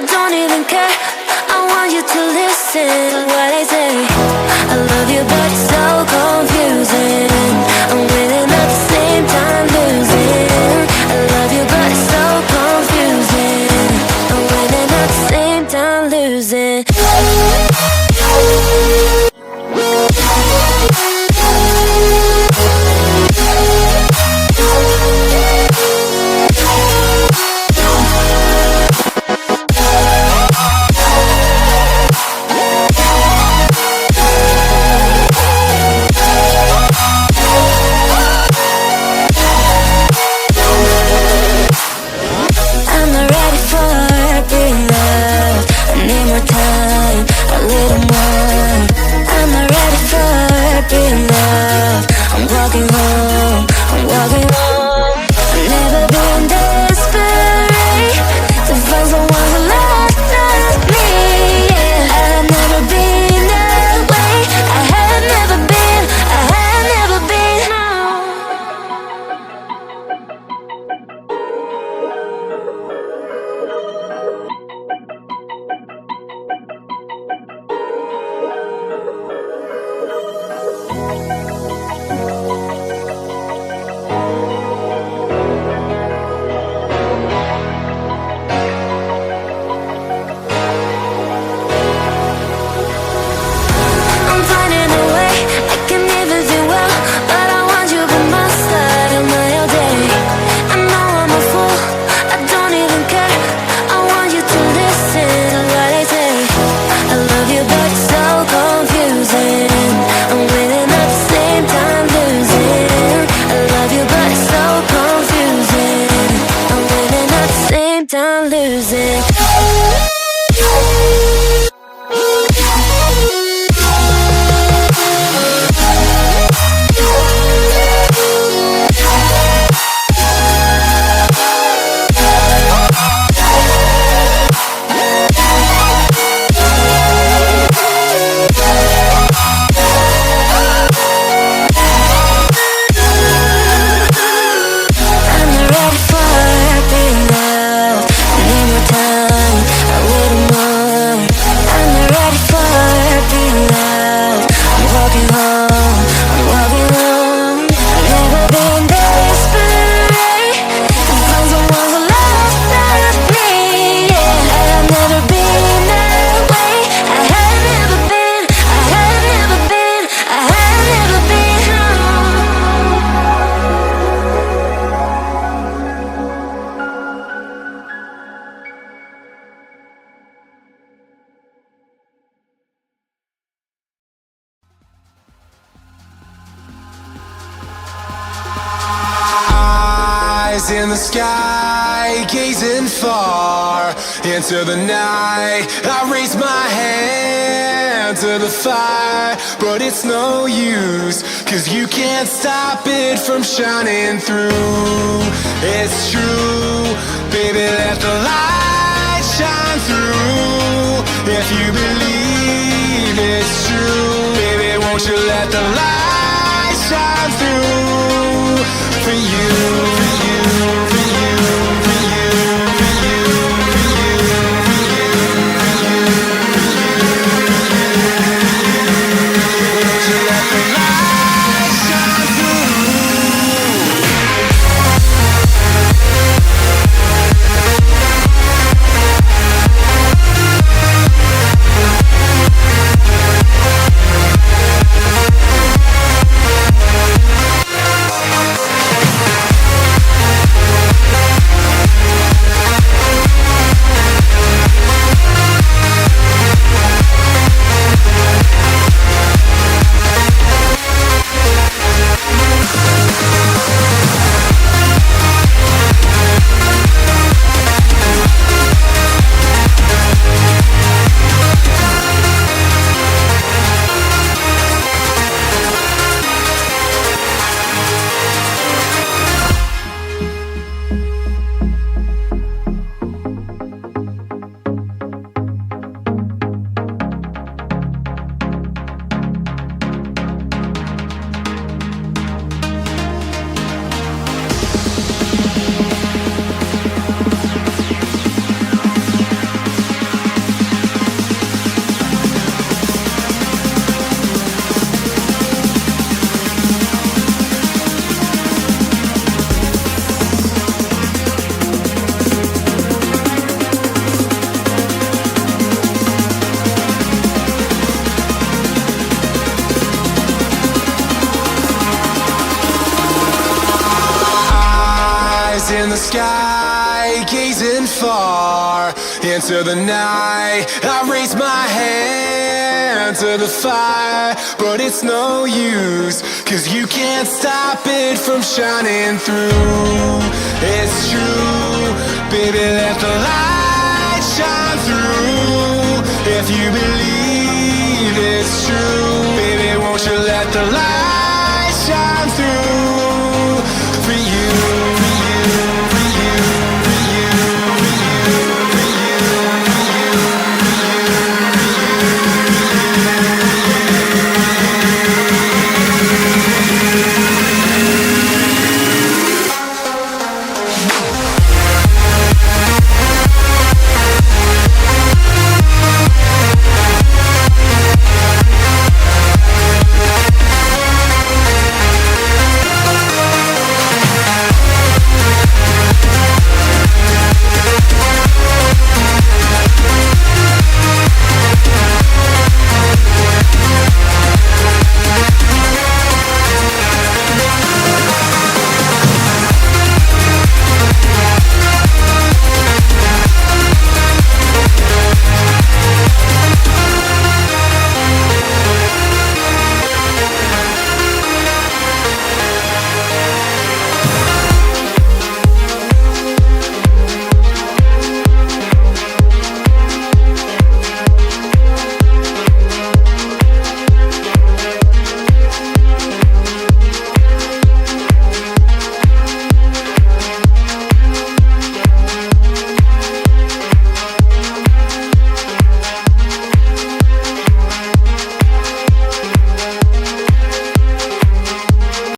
don't even care. I want you to listen to what I say. I love you, but it's so confusing. I'm winning at the same time losing. I love you, but it's so confusing. I'm winning at the same time losing. In the sky, gazing far into the night, I raise my hand to the fire, but it's no use, 'cause you can't stop it from shining through. It's true, baby, let the light shine through. If you believe it's true, baby, won't you let the light shine through for you, for you, for you, for you, for you, for you, for you, for you, won't you let the light shine through? sky, gazing far into the night. I raise my hand to the fire, but it's no use, 'cause you can't stop it from shining through. It's true, baby, let the light shine through. If you believe it's true, baby, won't you let the light